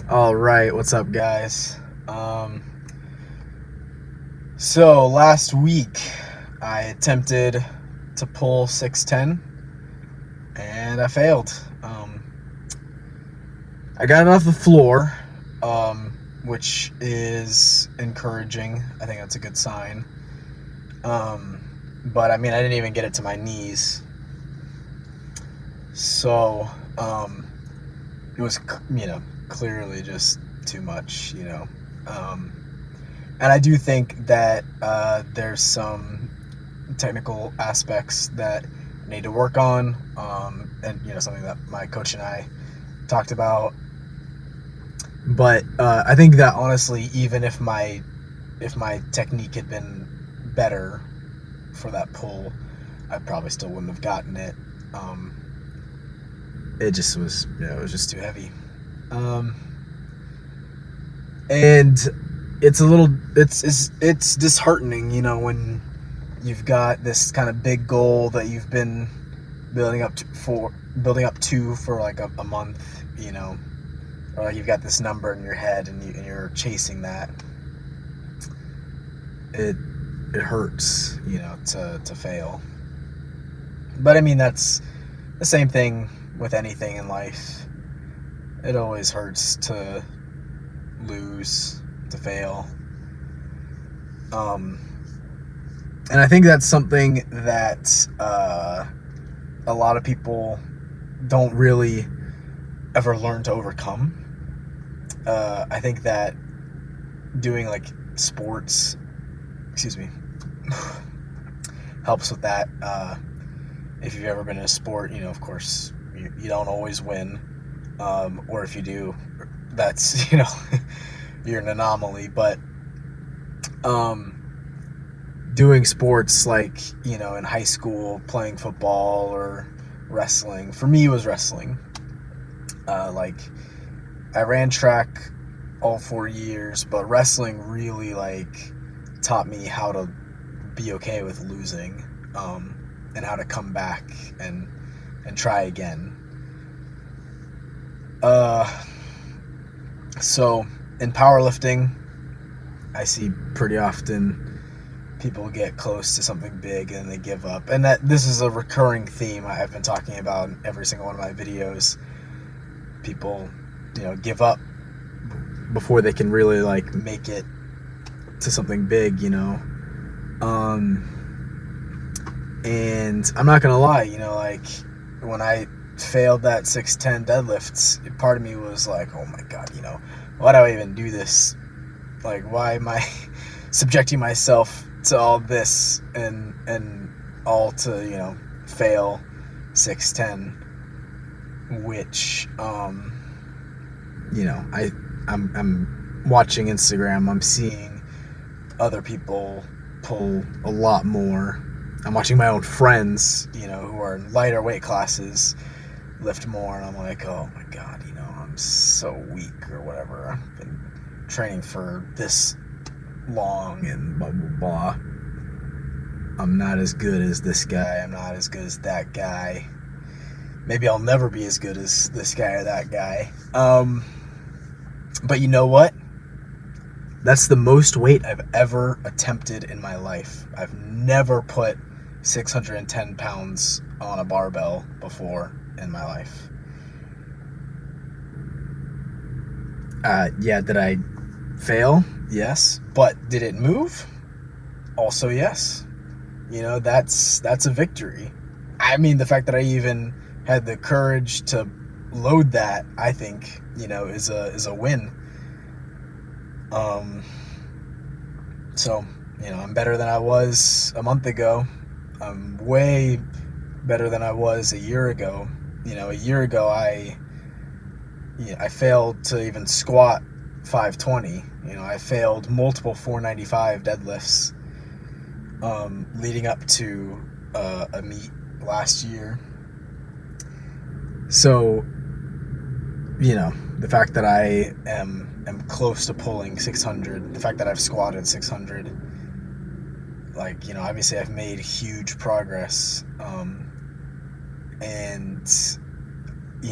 All right, what's up, guys? So last week I attempted to pull 610 and I failed. I got it off the floor, which is encouraging. I think that's a good sign. But I mean, I didn't even get it to my knees. So, it was, clearly just too much. Um, and I do think that there's some technical aspects that I need to work on, and something that my coach and I talked about. But I think that honestly, even if my technique had been better for that pull, I probably still wouldn't have gotten it. It just was, it was just too heavy. Um, and it's disheartening, when you've got this kind of big goal that you've been building up to for like a month, or like you've got this number in your head and you're chasing that. It hurts, to fail. But I mean, that's the same thing with anything in life. It always hurts to lose, to fail. Um, and I think that's something that a lot of people don't really ever learn to overcome. I think that doing like sports, excuse me, helps with that. If you've ever been in a sport, of course, you don't always win. Or if you do, that's, you're an anomaly. But doing sports like, in high school, playing football or wrestling, for me, it was wrestling. Like, I ran track all 4 years, but wrestling really, like, taught me how to be okay with losing, and how to come back and try again. So in powerlifting, I see pretty often people get close to something big and they give up, and that this is a recurring theme I've been talking about in every single one of my videos. People, give up before they can really like make it to something big, and I'm not gonna lie, like when I failed that 610 deadlifts, part of me was like, oh my god, why do I even do this? Like, why am I subjecting myself to all this and all to fail 610, which I'm watching Instagram, I'm seeing other people pull a lot more. I'm watching my own friends, who are in lighter weight classes, lift more, and I'm like, oh my god, I'm so weak or whatever. I've been training for this long and blah blah blah. I'm not as good as this guy. I'm not as good as that guy. Maybe I'll never be as good as this guy or that guy. But you know what? That's the most weight I've ever attempted in my life. I've never put 610 pounds on a barbell before in my life. Yeah, did I fail? Yes. But did it move? Also, yes. That's a victory. I mean, the fact that I even had the courage to load that, I think, is a win. So, I'm better than I was a month ago. I'm way better than I was a year ago. A year ago, I failed to even squat 520. I failed multiple 495 deadlifts, leading up to a meet last year. So, the fact that I am close to pulling 600, the fact that I've squatted 600, like, obviously I've made huge progress, and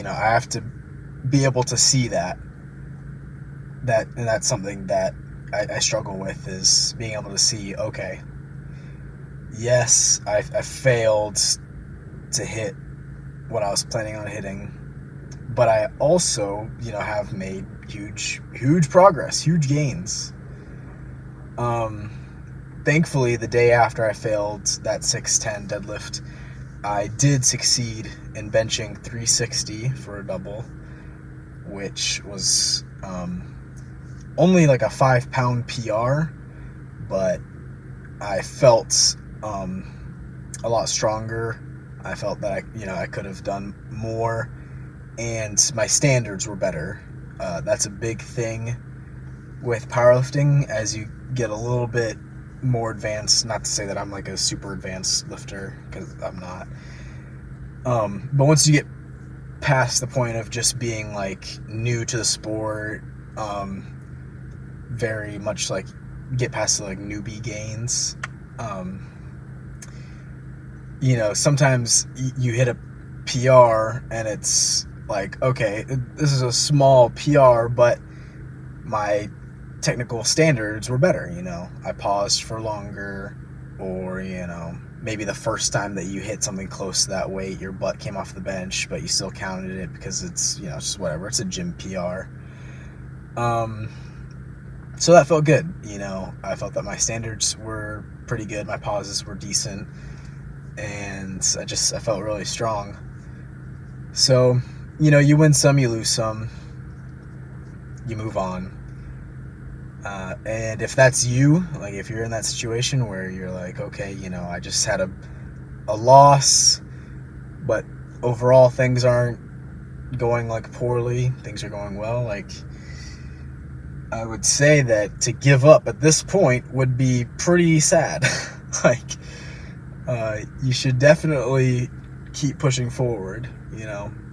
I have to be able to see that that's something that I struggle with, is being able to see, okay, yes, I failed to hit what I was planning on hitting, but I also, have made huge progress, huge gains. Thankfully, the day after I failed that 610 deadlift, I did succeed in benching 360 for a double, which was only like a 5-pound PR, but I felt a lot stronger. I felt that I could have done more, and my standards were better. That's a big thing with powerlifting. As you get a little bit more advanced, not to say that I'm like a super advanced lifter, because I'm not. But once you get past the point of just being like new to the sport, very much like get past the like newbie gains, sometimes you hit a PR and it's like, okay, this is a small PR, but my technical standards were better. I paused for longer, or maybe the first time that you hit something close to that weight, your butt came off the bench, but you still counted it because it's just whatever, it's a gym PR. So that felt good. I felt that my standards were pretty good, my pauses were decent, and I felt really strong. So you win some, you lose some, you move on. And if that's you, like if you're in that situation where you're like, okay, I just had a loss, but overall things aren't going like poorly, things are going well, like I would say that to give up at this point would be pretty sad. Like you should definitely keep pushing forward.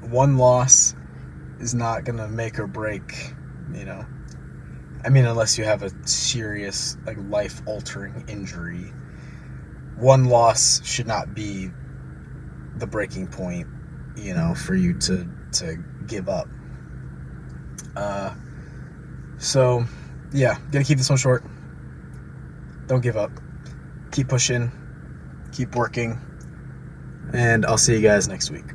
One loss is not gonna make or break, unless you have a serious, like, life-altering injury. One loss should not be the breaking point, for you to give up. So, yeah, gonna keep this one short. Don't give up. Keep pushing. Keep working. And I'll see you guys next week.